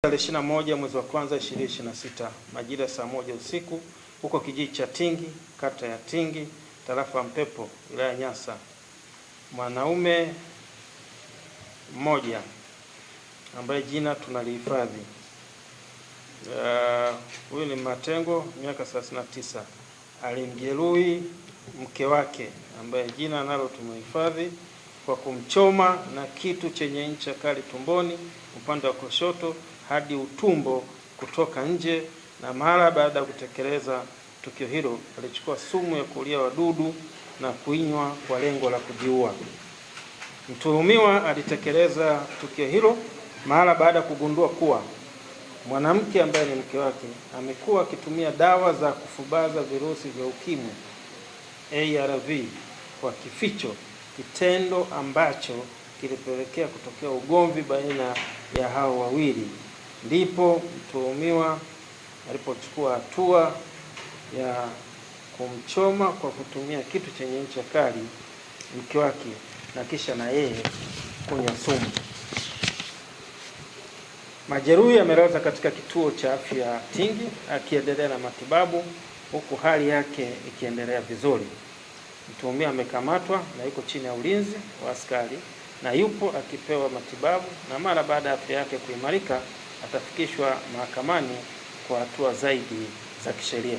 Tarehe 21 mwezi wa kwanza 2026 majira saa 1 usiku huko kijiji cha Tingi, kata ya Tingi, tarafa ya Mpepo, wilaya ya Nyasa, mwanaume mmoja ambaye jina tunalihifadhi, huyu ni Matengo, miaka 39, alimjeruhi mke wake ambaye jina nalo tumehifadhi kwa kumchoma na kitu chenye ncha kali tumboni upande wa kushoto hadi utumbo kutoka nje, na mara baada ya kutekeleza tukio hilo alichukua sumu ya kuulia wadudu na kuinywa kwa lengo la kujiua. Mtuhumiwa alitekeleza tukio hilo mara baada ya kugundua kuwa mwanamke ambaye ni mke wake amekuwa akitumia dawa za kufubaza virusi vya ukimwi ARV kwa kificho, kitendo ambacho kilipelekea kutokea ugomvi baina ya hao wawili. Ndipo mtuhumiwa alipochukua hatua ya kumchoma kwa kutumia kitu chenye ncha kali mke wake na kisha na yeye kunywa sumu. Majeruhi amelazwa katika kituo cha afya Tingi akiendelea na matibabu huku hali yake ikiendelea vizuri. Mtuhumiwa amekamatwa na yuko chini ya ulinzi wa askari na yupo akipewa matibabu, na mara baada ya afya yake kuimarika atafikishwa mahakamani kwa hatua zaidi za kisheria.